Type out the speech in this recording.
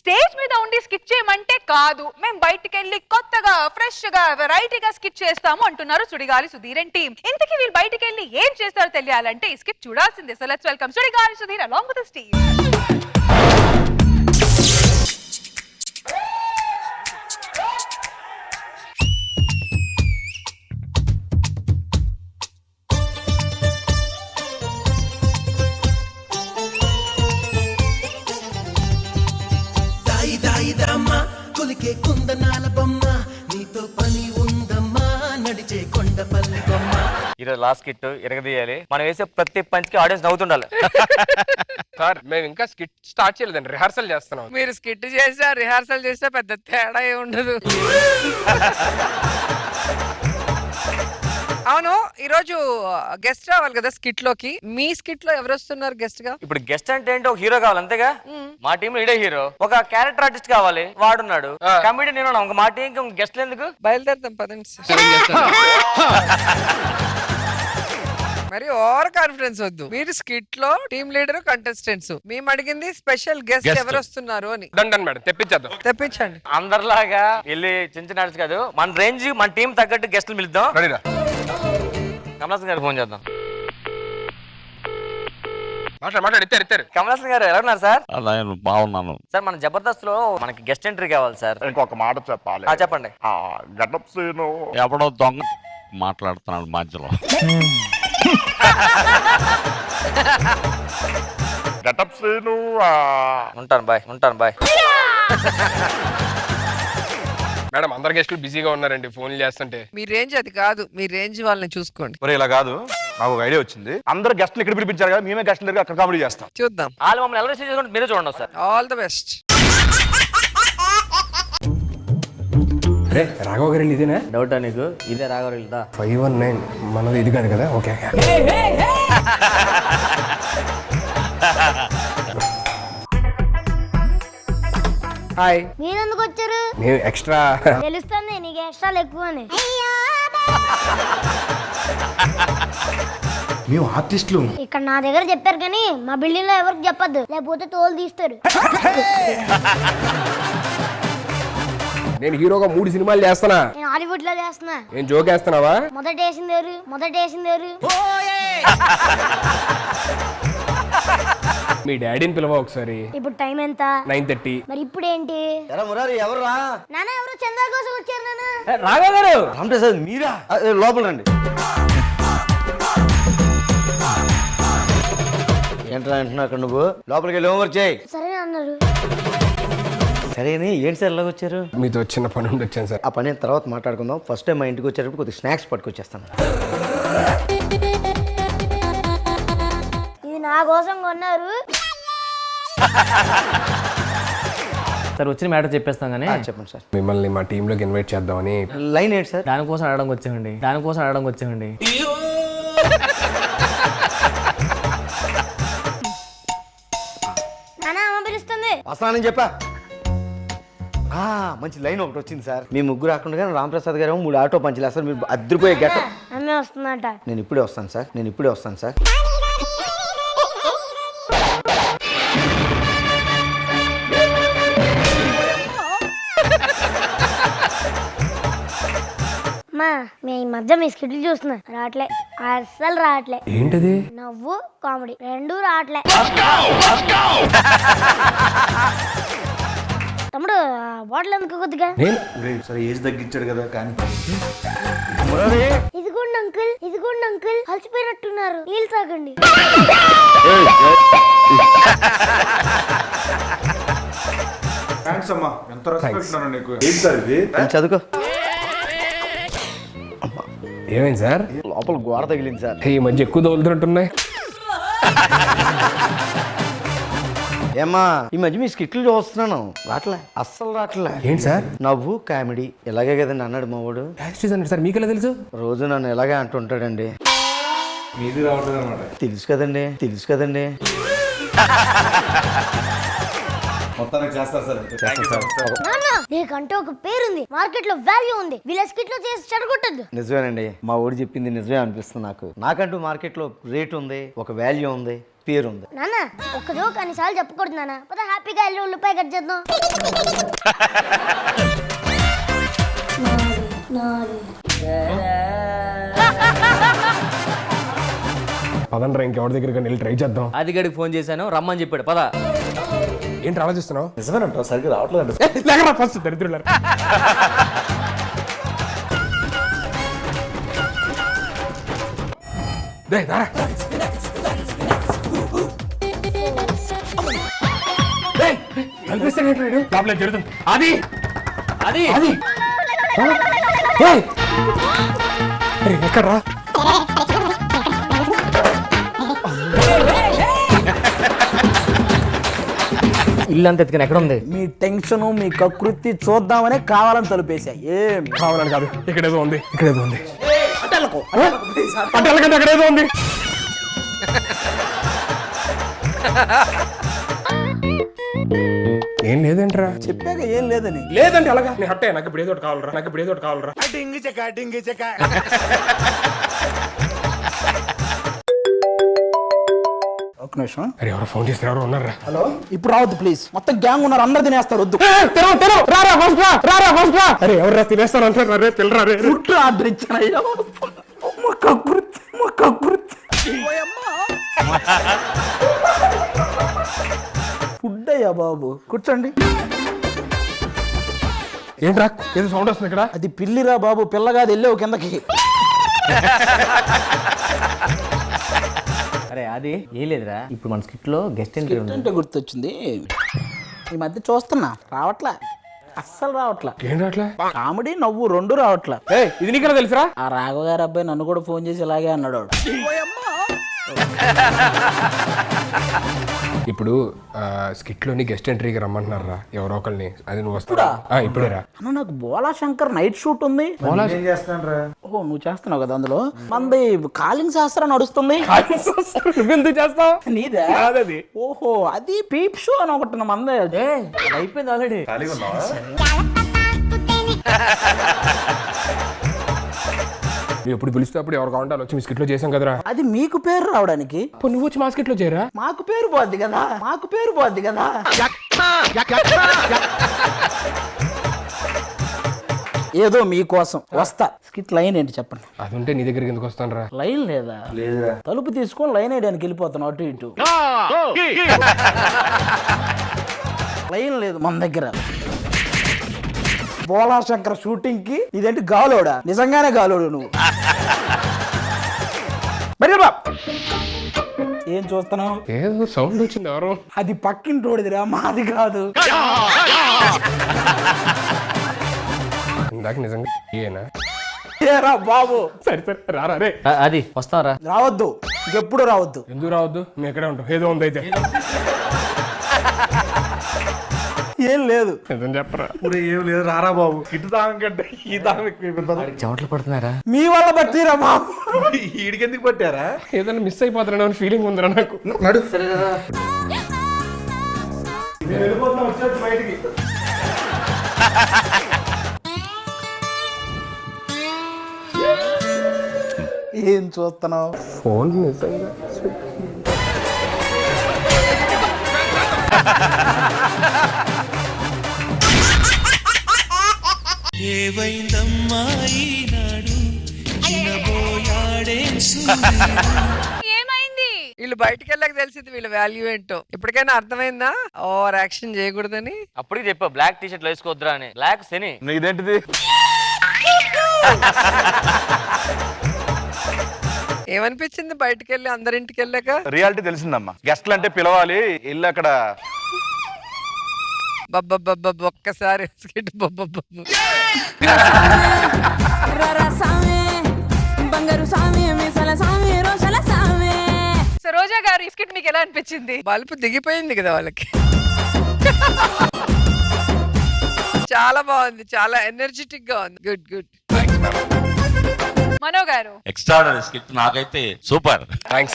Stage మీద ఉండి skit చేయమంటే కాదు, మేము బయటికి వెళ్ళి కొత్తగా ఫ్రెష్ గా వెరైటీగా స్కిట్ చేస్తాము అంటున్నారు సుడిగాలి సుధీర్ అండ్ టీమ్. ఇంతకీ వీళ్ళు బయటికి వెళ్ళి ఏం చేస్తారో తెలియాలంటే ఈ స్కిట్ చూడాల్సిందే. So let's welcome Sudigali Sudheer along with his team. కొలికే కుందనాల బొమ్మ నీతో పని ఉందమ్మా నడిచే కొండపల్లి బొమ్మ. ఈరోజు లాస్ట్ స్కిట్ ఎరగదీయాలి. మనం వేసే ప్రతి పంచ్ కి ఆడియన్స్ నవ్వుతుండాలి. సార్ మేము ఇంకా స్కిట్ స్టార్ట్ చేయలేదండి, రిహార్సల్ చేస్తున్నాం. మీరు స్కిట్ చేసా రిహార్సల్ చేస్తే పెద్ద తేడా ఏ ఉండదు. అవును, ఈరోజు గెస్ట్ రావాలి కదా స్కిట్ లోకి. మీ స్కిట్ లో ఎవరు వస్తున్నారు గెస్ట్ గా? ఇప్పుడు గెస్ట్ అంటే ఏంటో ఒక హీరో కావాలి అంతేగా. మా టీమ్ లో ఇడే హీరో, ఒక క్యారెక్టర్ ఆర్టిస్ట్ కావాలి, వాడున్నాడు. కమెడీ నేను మా టీం గెస్ట్ ఎందుకు? బయలుదేరుతాం పదండి. మరి ఓవర్ కాన్ఫిడెన్స్ వద్దు. మీరు స్కిట్ లో టీమ్ లీడర్ కంటెస్టెంట్స్, మేము అడిగింది స్పెషల్ గెస్ట్ ఎవరు వస్తున్నారు అని. డండన్ మేడం తెప్పించేద్దాం. తెప్పించండి. అందరిలాగా వెళ్ళి చిన్న చిన్న ఆర్టిస్ట్ కాదు, మన రేంజ్ మన టీం తగ్గట్టు గెస్టులు పిలుద్దాం. కమలాసన్ గారు ఫోన్ చేద్దాం. మాట్లాడు. కమలాసన్ గారు ఎలా ఉన్నారు సార్? నేను బాగున్నాను సార్ మన జబర్దస్త్ లో మనకి గెస్ట్ ఎంట్రీ కావాలి సార్. ఇంకొక మాట చెప్పాలి. చెప్పండి. గడ్డప్ సీను ఎవడో దొంగ మాట్లాడుతున్నాడు మధ్యలో. గడ్డప్ సీను ఉంటాను బాయ్. మేడం అందరు గెస్టులు బిజీగా ఉన్నారండి, ఫోన్లు చేస్తుంటే. మీ రేంజ్ అది కాదు, మీ రేంజ్ వాళ్ళని చూసుకోండి. ఇలా కాదు, నాకు ఒక ఐడియా వచ్చింది. అందరు గెస్ట్లు ఇక్కడ పిలిపించారు కదా, మేమే గెస్ట్లు దగ్గర అక్కడ కామెడీ చేస్తాం. చూద్దాం. వాళ్ళు మమ్మల్ని ఎవరు చేసుకుంటే మీరే చూడండి సార్. All the best. అరే రాఘవ గారు ఇదేనా? డౌటా నీకు? ఇదే రాఘవరెల్దా 519 మనది ఇది కాదు కదా. Okay hi. మీరెందుకు వచ్చారు? నేను ఎక్స్ట్రా తెలుస్తుంది నీకు ఎక్స్ట్రాలు ఎక్కువ అని. మేము ఆర్టిస్టులు ఇక్కడ నా దగ్గర చెప్పారు కానీ మా బిల్డింగ్ లో ఎవరికి చెప్పద్దు, లేకపోతే తోలు తీస్తారు. నేను హీరోగా 3 సినిమాలు చేస్తున్నా. నేను హాలీవుడ్ లో చేస్తున్నా. నేను జోక్ వేస్తున్నావా? మొదట వేసిందేరు. మీ డాడీని పిలవ ఒకసారి. ఇప్పుడు టైం ఎంత? 9:30. మరి ఇప్పుడు ఏంటి? ఎవర్రా? నాన్న ఎవరు చందా కోసం వచ్చారు నాన్న. రాఘవ గారు రామప్రసాద్ మీరా? లోపల రండి. ఏంట్రా అంటున్నా అక్కడ నువ్వు? లోపలికి వెళ్ళి హోంవర్క్ చేయి. సరే అన్నారు. సరేని ఏంటి సార్ ఇలాగ వచ్చారు? మీతో చిన్న పని ఉండి వచ్చాను సార్. ఆ పని తర్వాత మాట్లాడుకుందాం. ఫస్ట్ టైం మా ఇంటికి వచ్చేటప్పుడు కొద్దిగా స్నాక్స్ పట్టుకొచ్చేస్తాను. ఇది నా కోసం కొన్నారు. సార్ వచ్చిన మ్యాటర్ చెప్పేస్తాం కానీ చెప్పండి సార్. మిమ్మల్ని మా టీంలోకి ఇన్వైట్ చేద్దామని. లైన్ ఏంటి సార్? దానికోసం అడగడానికి వచ్చామండి. నాన్న అమ్మ పిలుస్తుంది. వస్తానని చెప్పా. మంచి లైన్ ఒకటి వచ్చింది సార్. మీ ముగ్గురు రాకుండా రామప్రసాద్ గారు 3 ఆటో పంచులు వేస్తారు. మీరు అద్దరిపోయే గట్ట. అమ్మే వస్తుందట. నేను ఇప్పుడే వస్తాను సార్. మీ మధ్య మీ స్కిట్లు చూస్తున్నా, రావట్లే, అస్సలు రావట్లే. ఏంటది? నవ్వు కామెడీ రెండు రావట్లే. తమ్ముడు బాటిల్ ఎందుకు కొద్దిగా? సరే ఏజ్ తగ్గించాడు కదా కానీ. ఇదిగోండి అంకుల్ అలసిపోయినట్టున్నారు, నీళ్ళు తాగండి. చదువుకో. ఏమైంది సార్? లోపల గోడ తగిలింది సార్. ఈ మధ్య ఎక్కువ తోలుతున్నట్టున్నాయి. ఏమ్మా ఈ మధ్య మీ స్కిట్లు చూస్తున్నాను, రావట్లే, అస్సలు రావట్లే. ఏంటి సార్? నవ్వు కామెడీ ఇలాగే కదండి అన్నాడు మా వాడు. సార్ మీకు ఎలా తెలుసు? రోజు నన్ను ఇలాగే అంటుంటాడండి. తెలుసు కదండి. నీకంటే ఒక పేరుంది, మార్కెట్ లో వాల్యూ ఉంది, వీళ్ళ స్కిట్ లో చేసి చెడగొట్టద్దు. నిజమేనండి, మా ఊడు చెప్పింది నిజమే అనిపిస్తుంది నాకు. నాకంటూ మార్కెట్ లో రేట్ ఉంది, ఒక వాల్యూ ఉంది. పేరుంది. నాన్న ఒక్క జోక్ అన్నిసార్లు చెప్పకూడదు నాన్న. పద హ్యాపీగా వెళ్ళి ఉల్లిపాయ కట్ చేద్దాం. పదండ్రా ఇంకెవరి దగ్గరికి వెళ్ళి ట్రై చేద్దాం. అది గడికి ఫోన్ చేశాను రమ్మని చెప్పాడు పద. ఏంటి ఆలోచిస్తున్నావు? నిజమేనంట, సరిగ్గా రావట్లేదు. ఫస్ట్ దరిద్రులారా. అది అది ఎక్కడ్రా? ఇల్లు అంత ఎత్తుకుని ఎక్కడ ఉంది? మీ టెన్షన్ మీ కకృతి చూద్దామనే కావాలని తలుపేశా. ఏం కావాలని కాదు, ఇక్కడేదో ఉంది, ఇక్కడేదో ఉంది. అంటే అక్కడేదో ఉంది. ఏం లేదంటరా? చెప్పాక ఏం లేదని. లేదంటే అలాగా నేను హట్టే, నాకు ఇప్పుడు ఏదో ఒకటి కావాలరా, నాకు ఇప్పుడు ఏదో ఒకటి కావాలరా. ఒక నిమిషం. అరే ఎవరో ఫోన్ చేస్తే ఎవరో ఉన్నారా? హలో, ఇప్పుడు రావద్దు ప్లీజ్. మొత్తం గ్యాంగ్ ఉన్నారు, అందరు తినేస్తారు. వద్దు. అరే ఎవరు తినేస్తాను అంటారు? రే పిల్లరా, రే ఫుడ్ ఆర్డర్ ఇచ్చానయ్యా. ఫుడ్ అయ్యా బాబు, కూర్చోండి. ఏంట్రా ఏదో సౌండ్ వస్తుంది ఇక్కడ? అది పిల్లిరా బాబు, పిల్లగాది. వెళ్ళావు కిందకి. అరే అది ఏం లేదురా, ఇప్పుడు మన స్కిట్ లో గెస్ట్ ఎంట్రీ ఉంది. అంటే గుర్తొచ్చింది, ఈ మధ్య చూస్తున్నా రావట్లా, అస్సలు రావట్లా. ఏం రావట్లే? కామెడీ నవ్వు రెండు రావట్లా. ఇది నీకు తెలుసురా? ఆ రాఘవ గారి అబ్బాయి నన్ను కూడా ఫోన్ చేసి ఇలాగే అన్నాడు. ఇప్పుడు స్కిట్ లోని గెస్ట్ ఎంట్రీకి రమ్మంటున్నారా ఎవరో ఒకరిని, అది నువ్వు వస్తున్నా? ఇప్పుడేరా. అన్న నాకు బోలా శంకర్ నైట్ షూట్ ఉంది. ఓహో నువ్వు చేస్తున్నావు కదా అందులో. మంది కాలింగ్ శాస్త్రం నడుస్తుంది. నువ్వెందుకు చేస్తావు? నీదే? కాదది. ఓహో అది పీప్ షో అని ఒకటి మందే. అయిపోయింది ఆల్రెడీ. నువ్వు ఎప్పుడు పిలిస్తే అప్పుడు ఎవరు కావాలంటే వచ్చి మీ స్కిట్ లో చేసాం కదరా. అది మీకు పేరు రావడానికి. నువ్వు వచ్చి మా స్కిట్ లో చేయరా? మాకు పేరు పోద్ది కదా, మాకు పేరు పోద్ది కదా. ఏదో మీకోసం వస్తా. స్కిట్ లైన్ ఏంటి చెప్పండి. అది ఉంటే నీ దగ్గరికి ఎందుకు వస్తాను రా? లైన్ లేదా? తలుపు తీసుకొని లైన్ వేయడానికి వెళ్ళిపోతాను అటు ఇటు. లైన్ లేదు మన దగ్గర. బోలా శంకర్ షూటింగ్ కి ఇదేంటి గాలోడా? నిజంగానే గాలోడు నువ్వు. మరి ఏం చూస్తున్నావు? ఏదో సౌండ్ వచ్చింది, ఎవరు? అది పక్కింటోడిదిరా, మాది కాదు. ఇందాక నిజంగా ఏనా? ఏరా బాబు. సరే సరే రారా. రే అది వస్తారా? రావద్దు, ఇంకెప్పుడు రావద్దు. ఎందుకు రావద్దు? మేము ఎక్కడే ఉంటాం. ఏదో ఉంది అయితే. ఏం లేదు. నిజం చెప్పరా? ఏం లేదు, రారా బాబు. ఇటు దాని కంటే ఈ దాని చెమటలు పడుతున్నారా? మీ వల్ల బట్టిరా బాబు. ఈడికి ఎందుకు పట్టారా? ఏదైనా మిస్ అయిపోతున్నా అని ఫీలింగ్ ఉందిరా నాకు. నడు. ఏం చూస్తున్నావు? ఫోన్ నిజంగా ఏమైంది? వీళ్ళు బయటికి వెళ్ళక తెలిసింది వీళ్ళ వాల్యూ ఏంటో. ఇప్పటికైనా అర్థమైందా ఓవర్ యాక్షన్ చేయకూడదని? అప్పటికి చెప్పా బ్లాక్ టీ షర్ట్ వేసుకోవద్దురా అని. బ్లాక్ శని. ఇదేంటిది? ఏమనిపించింది బయటికి వెళ్ళి అందరింటికి వెళ్ళాక? రియాలిటీ తెలిసిందమ్మా. గెస్ట్లు అంటే పిలవాలి, వెళ్ళి అక్కడ బబ్బబ్బబ్బ ఒక్కసారి సరోజా గారు ఈ స్కిట్ మీకు ఎలా అనిపించింది? బల్బు దిగిపోయింది కదా వాళ్ళకి. చాలా బాగుంది, చాలా ఎనర్జెటిక్ గా ఉంది. Good good. మనో గారు ఎక్స్ట్రాడనరీ స్కిట్, నాకైతే సూపర్. థ్యాంక్స్.